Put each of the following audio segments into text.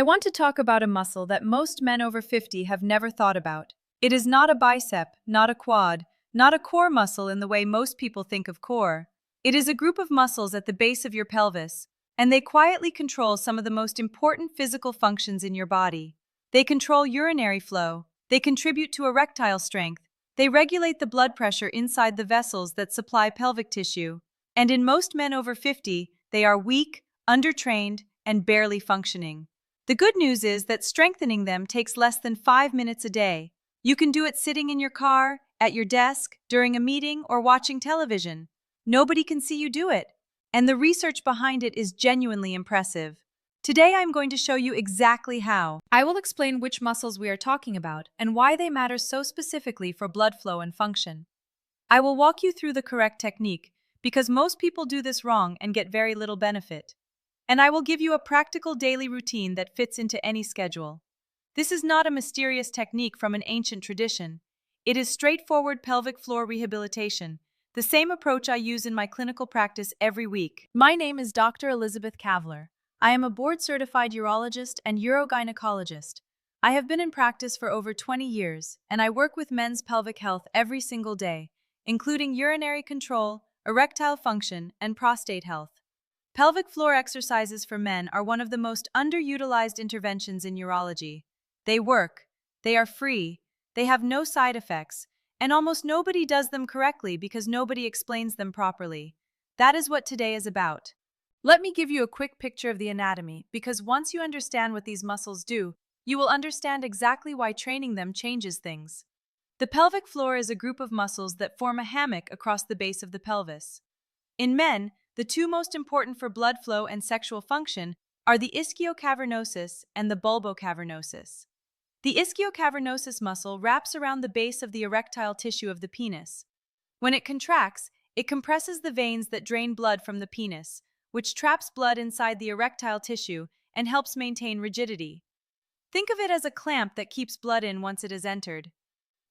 I want to talk about a muscle that most men over 50 have never thought about. It is not a bicep, not a quad, not a core muscle in the way most people think of core. It is a group of muscles at the base of your pelvis, and they quietly control some of the most important physical functions in your body. They control urinary flow, they contribute to erectile strength, they regulate the blood pressure inside the vessels that supply pelvic tissue, and in most men over 50, they are weak, undertrained, and barely functioning. The good news is that strengthening them takes less than 5 minutes a day. You can do it sitting in your car, at your desk, during a meeting, or watching television. Nobody can see you do it, and the research behind it is genuinely impressive. Today I'm going to show you exactly how. I will explain which muscles we are talking about and why they matter so specifically for blood flow and function. I will walk you through the correct technique because most people do this wrong and get very little benefit. And I will give you a practical daily routine that fits into any schedule. This is not a mysterious technique from an ancient tradition. It is straightforward pelvic floor rehabilitation, the same approach I use in my clinical practice every week. My name is Dr. Elizabeth Kavaler. I am a board-certified urologist and urogynecologist. I have been in practice for over 20 years, and I work with men's pelvic health every single day, including urinary control, erectile function, and prostate health. Pelvic floor exercises for men are one of the most underutilized interventions in urology. They work, they are free, they have no side effects, and almost nobody does them correctly because nobody explains them properly. That is what today is about. Let me give you a quick picture of the anatomy, because once you understand what these muscles do, you will understand exactly why training them changes things. The pelvic floor is a group of muscles that form a hammock across the base of the pelvis. In men, the two most important for blood flow and sexual function are the ischiocavernosus and the bulbocavernosus. The ischiocavernosus muscle wraps around the base of the erectile tissue of the penis. When it contracts, it compresses the veins that drain blood from the penis, which traps blood inside the erectile tissue and helps maintain rigidity. Think of it as a clamp that keeps blood in once it has entered.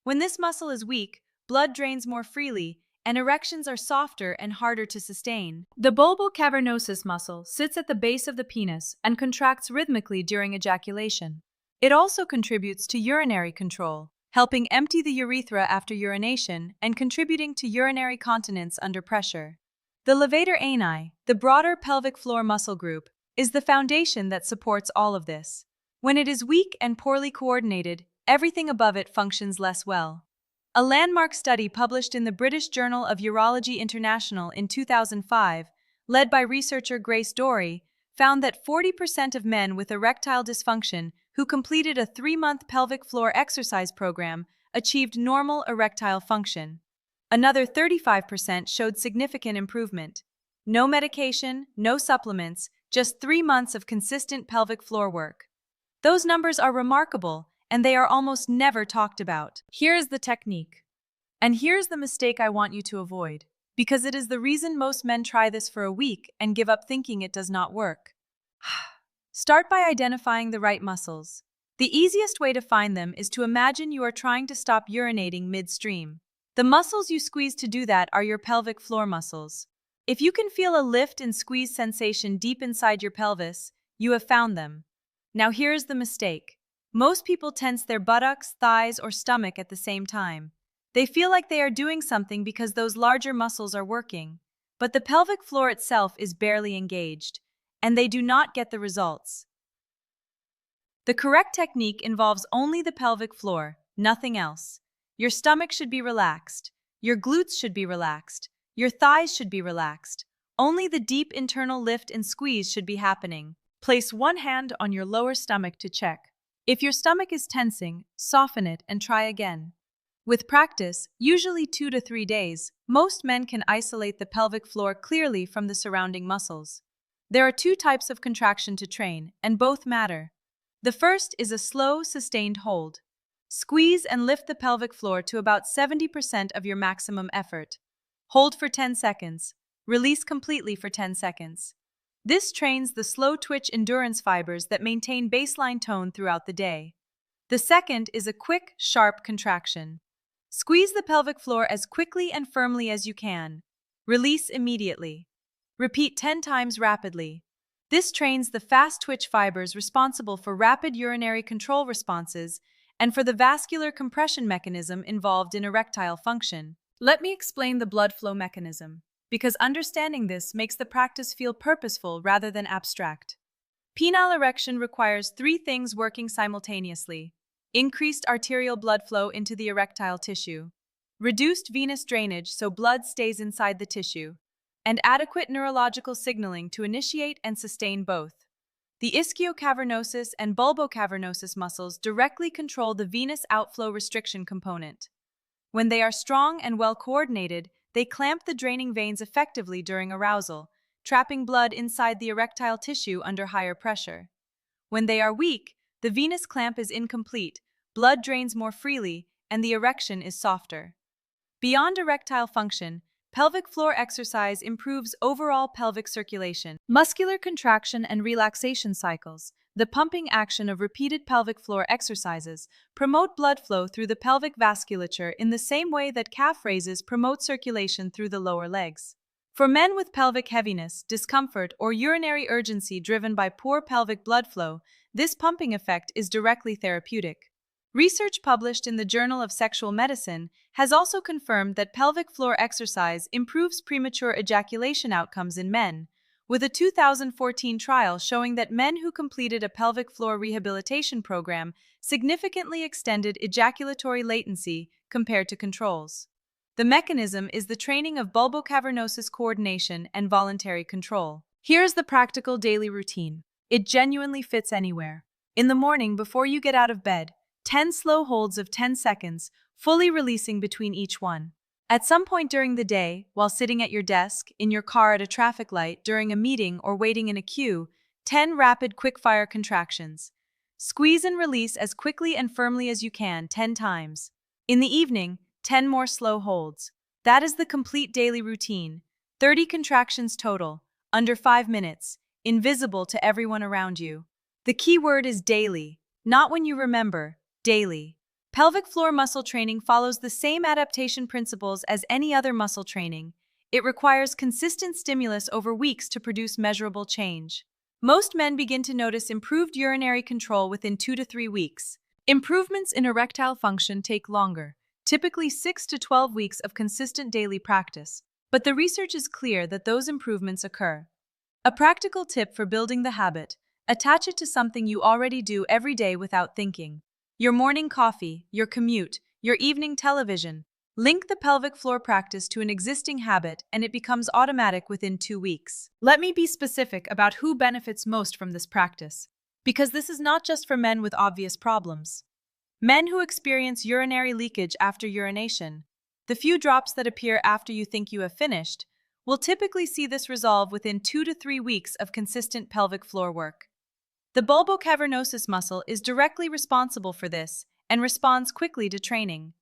When this muscle is weak, blood drains more freely, and erections are softer and harder to sustain. The bulbocavernosus muscle sits at the base of the penis and contracts rhythmically during ejaculation. It also contributes to urinary control, helping empty the urethra after urination and contributing to urinary continence under pressure. The levator ani, the broader pelvic floor muscle group, is the foundation that supports all of this. When it is weak and poorly coordinated, everything above it functions less well. A landmark study published in the British Journal of Urology International in 2005, led by researcher Grace Dorey, found that 40% of men with erectile dysfunction who completed a 3-month pelvic floor exercise program achieved normal erectile function. Another 35% showed significant improvement. No medication, no supplements, just 3 months of consistent pelvic floor work. Those numbers are remarkable, and they are almost never talked about. Here is the technique. And here's the mistake I want you to avoid, because it is the reason most men try this for a week and give up thinking it does not work. Start by identifying the right muscles. The easiest way to find them is to imagine you are trying to stop urinating midstream. The muscles you squeeze to do that are your pelvic floor muscles. If you can feel a lift and squeeze sensation deep inside your pelvis, you have found them. Now here's the mistake. Most people tense their buttocks, thighs, or stomach at the same time. They feel like they are doing something because those larger muscles are working. But the pelvic floor itself is barely engaged, and they do not get the results. The correct technique involves only the pelvic floor, nothing else. Your stomach should be relaxed. Your glutes should be relaxed. Your thighs should be relaxed. Only the deep internal lift and squeeze should be happening. Place one hand on your lower stomach to check. If your stomach is tensing, soften it and try again. With practice, usually 2 to 3 days, most men can isolate the pelvic floor clearly from the surrounding muscles. There are 2 types of contraction to train, and both matter. The first is a slow, sustained hold. Squeeze and lift the pelvic floor to about 70% of your maximum effort. Hold for 10 seconds. Release completely for 10 seconds. This trains the slow twitch endurance fibers that maintain baseline tone throughout the day. The second is a quick, sharp contraction. Squeeze the pelvic floor as quickly and firmly as you can. Release immediately. Repeat 10 times rapidly. This trains the fast twitch fibers responsible for rapid urinary control responses and for the vascular compression mechanism involved in erectile function. Let me explain the blood flow mechanism, because understanding this makes the practice feel purposeful rather than abstract. Penile erection requires three things working simultaneously: increased arterial blood flow into the erectile tissue, reduced venous drainage so blood stays inside the tissue, and adequate neurological signaling to initiate and sustain both. The ischiocavernosus and bulbocavernosus muscles directly control the venous outflow restriction component. When they are strong and well coordinated, they clamp the draining veins effectively during arousal, trapping blood inside the erectile tissue under higher pressure. When they are weak, the venous clamp is incomplete, blood drains more freely, and the erection is softer. Beyond erectile function, pelvic floor exercise improves overall pelvic circulation. Muscular contraction and relaxation cycles, the pumping action of repeated pelvic floor exercises, promote blood flow through the pelvic vasculature in the same way that calf raises promote circulation through the lower legs. For men with pelvic heaviness, discomfort, or urinary urgency driven by poor pelvic blood flow, this pumping effect is directly therapeutic. Research published in the Journal of Sexual Medicine has also confirmed that pelvic floor exercise improves premature ejaculation outcomes in men, with a 2014 trial showing that men who completed a pelvic floor rehabilitation program significantly extended ejaculatory latency compared to controls. The mechanism is the training of bulbocavernosus coordination and voluntary control. Here's the practical daily routine. It genuinely fits anywhere. In the morning, before you get out of bed, 10 slow holds of 10 seconds, fully releasing between each one. At some point during the day, while sitting at your desk, in your car at a traffic light, during a meeting, or waiting in a queue, 10 rapid quick-fire contractions. Squeeze and release as quickly and firmly as you can 10 times. In the evening, 10 more slow holds. That is the complete daily routine. 30 contractions total, under 5 minutes, invisible to everyone around you. The key word is daily, not when you remember. Daily. Pelvic floor muscle training follows the same adaptation principles as any other muscle training. It requires consistent stimulus over weeks to produce measurable change. Most men begin to notice improved urinary control within 2 to 3 weeks. Improvements in erectile function take longer, typically 6 to 12 weeks of consistent daily practice. But the research is clear that those improvements occur. A practical tip for building the habit: attach it to something you already do every day without thinking. Your morning coffee, your commute, your evening television. Link the pelvic floor practice to an existing habit and it becomes automatic within 2 weeks. Let me be specific about who benefits most from this practice, because this is not just for men with obvious problems. Men who experience urinary leakage after urination, the few drops that appear after you think you have finished, will typically see this resolve within 2 to 3 weeks of consistent pelvic floor work. The bulbocavernosus muscle is directly responsible for this and responds quickly to training.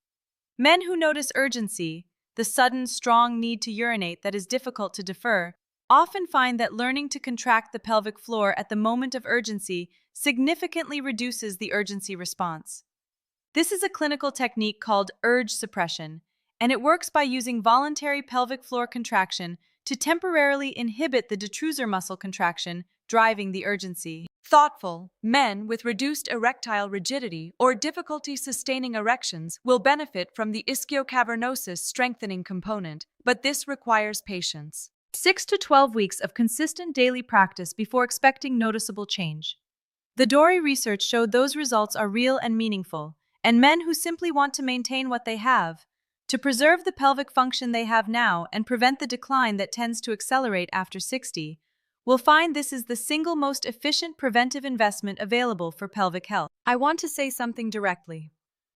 Men who notice urgency, the sudden, strong need to urinate that is difficult to defer, often find that learning to contract the pelvic floor at the moment of urgency significantly reduces the urgency response. This is a clinical technique called urge suppression, and it works by using voluntary pelvic floor contraction to temporarily inhibit the detrusor muscle contraction, driving the urgency. Thoughtful men with reduced erectile rigidity or difficulty sustaining erections will benefit from the ischiocavernosus strengthening component, but this requires patience. 6 to 12 weeks of consistent daily practice before expecting noticeable change. The Dory research showed those results are real and meaningful, and men who simply want to maintain what they have, to preserve the pelvic function they have now and prevent the decline that tends to accelerate after 60, will find this is the single most efficient preventive investment available for pelvic health. I want to say something directly.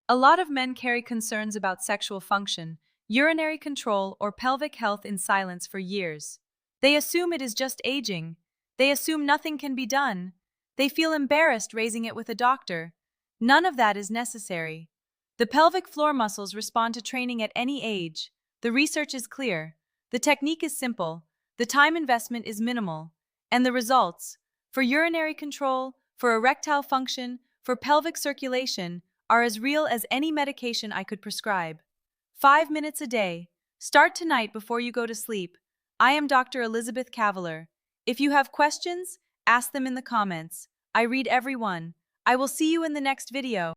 A lot of men carry concerns about sexual function, urinary control, or pelvic health in silence for years. They assume it is just aging. They assume nothing can be done. They feel embarrassed raising it with a doctor. None of that is necessary. The pelvic floor muscles respond to training at any age. The research is clear. The technique is simple. The time investment is minimal. And the results, for urinary control, for erectile function, for pelvic circulation, are as real as any medication I could prescribe. 5 minutes a day. Start tonight before you go to sleep. I am Dr. Elizabeth Kavaler. If you have questions, Ask them in the comments. I read everyone. I will see you in the next video.